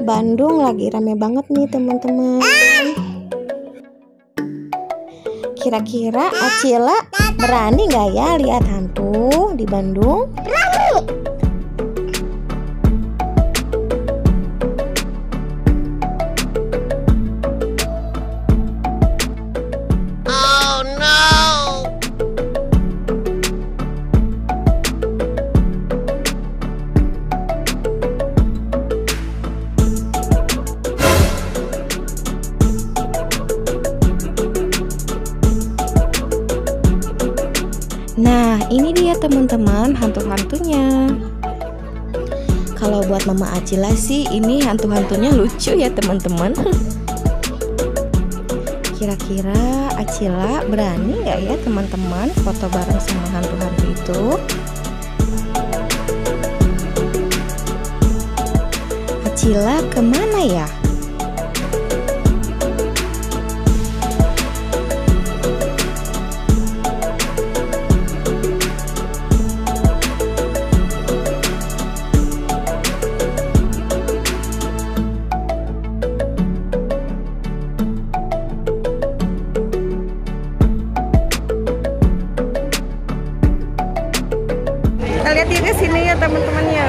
Bandung lagi rame banget nih teman-teman. Kira-kira Acila berani nggak ya lihat hantu di Bandung? Berani. Nah, ini dia teman-teman hantu-hantunya. Kalau buat Mama Acila sih ini hantu-hantunya lucu ya teman-teman. Kira-kira Acila berani nggak ya teman-teman foto bareng sama hantu-hantu itu? Acila kemana ya? Kita lihat ya ke sini ya teman-teman ya.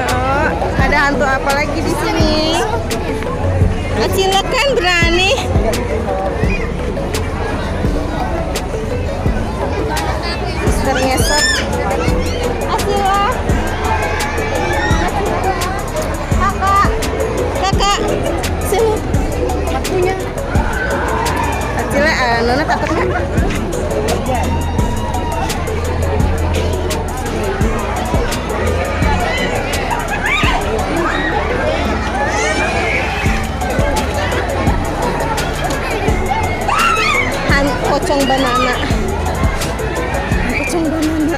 Ada hantu apa lagi di sini? Acila kan berani. Mister Ngesot. Acila. Kakak. Sini. Akunya. Acila, Nona takut nggak? Pocong banana. Pocong banana.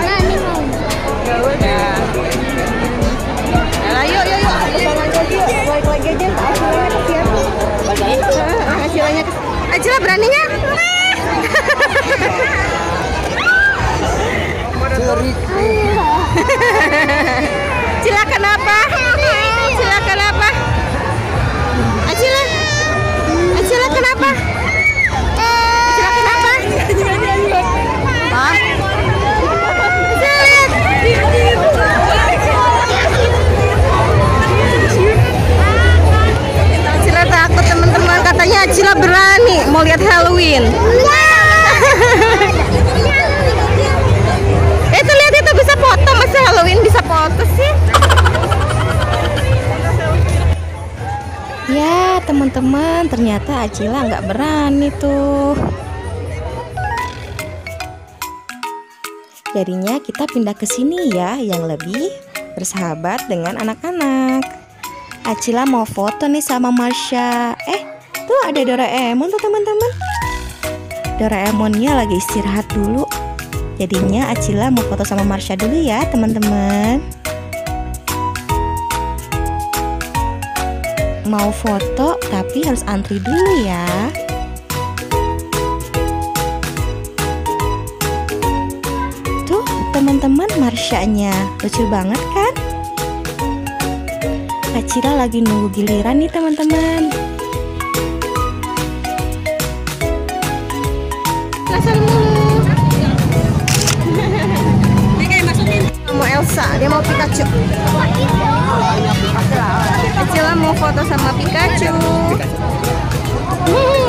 Nah, ini mau. Ya. Nah, yuk. Balik lagi aja. Hasilnya. Acila berani nggak? Acila kenapa? Acila kenapa? Acila kenapa? Acila kenapa? Hah? Acila takut teman-teman, katanya Acila berani mau lihat Halloween. Itu lihat itu bisa foto, masa Halloween bisa foto sih? Ya teman-teman, ternyata Acila nggak berani tuh. Jadinya kita pindah ke sini ya, yang lebih bersahabat dengan anak-anak. Acila mau foto nih sama Marsha. Tuh ada Doraemon tuh teman-teman. Doraemonnya lagi istirahat dulu. Jadinya Acila mau foto sama Marsha dulu ya teman-teman. Mau foto tapi harus antri dulu ya. Tuh teman-teman, Marsha-nya lucu banget kan? Acila lagi nunggu giliran nih teman-teman. Mau Elsa, dia mau Pikachu. Acila mau foto sama Pikachu.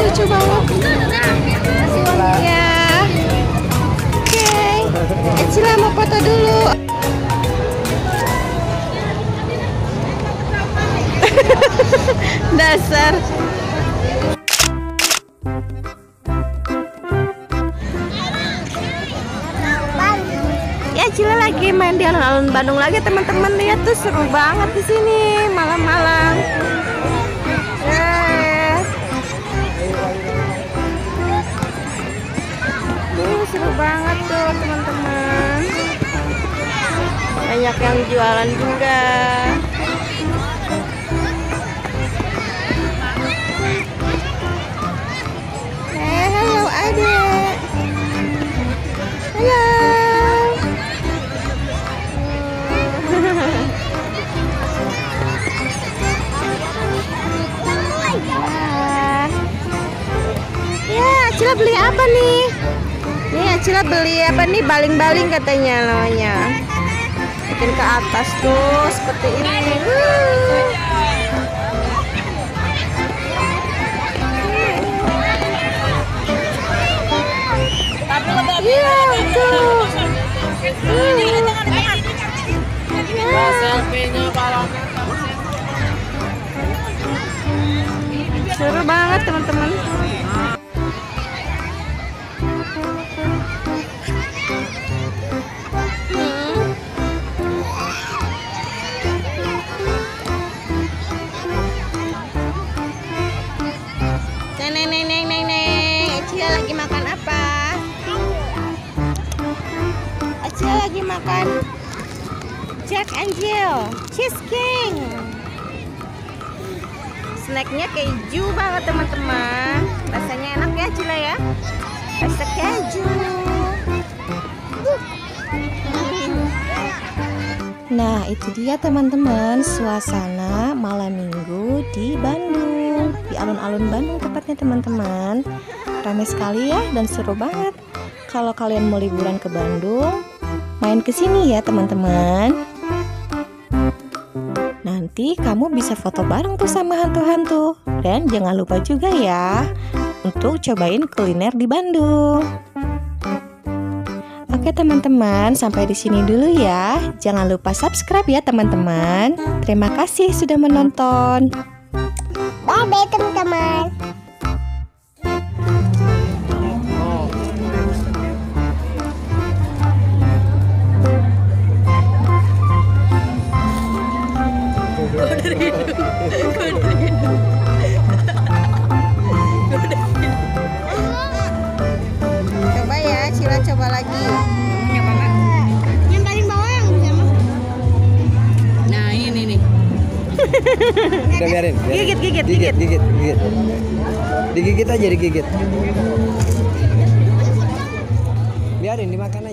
Lucu banget. Ya. Oke. Acila mau foto dulu. Dasar. Ya Acila lagi main di alun-alun Bandung lagi teman-teman, lihat tuh seru banget di sini malam-malam. Seru banget tuh teman-teman. banyak yang jualan juga. Halo adek. Halo. Ya, Acila beli apa nih? Nih Acila beli apa nih? Baling-baling katanya namanya. Bikin ke atas tuh seperti ini. Iya tuh. Seru banget teman-teman. Acila lagi makan apa? Acila lagi makan Jack and Jill Cheese King. Snacknya keju banget teman-teman. Rasanya enak ya Acila ya. Rasa keju. Nah itu dia teman-teman, suasana malam minggu di Bandung, di alun-alun Bandung tepatnya teman-teman. Ramai sekali ya dan seru banget. Kalau kalian mau liburan ke Bandung, main ke sini ya teman-teman. Nanti kamu bisa foto bareng tuh sama hantu-hantu. Dan jangan lupa juga ya untuk cobain kuliner di Bandung. Oke teman-teman, sampai di sini dulu ya. Jangan lupa subscribe ya teman-teman. Terima kasih sudah menonton. Bye-bye teman-teman. Coba ya, Cila coba lagi. Yang paling bawah yang sama. Nah ini nih. Udah biarin. Gigit. Digigit aja, digigit. Biarin dimakan aja.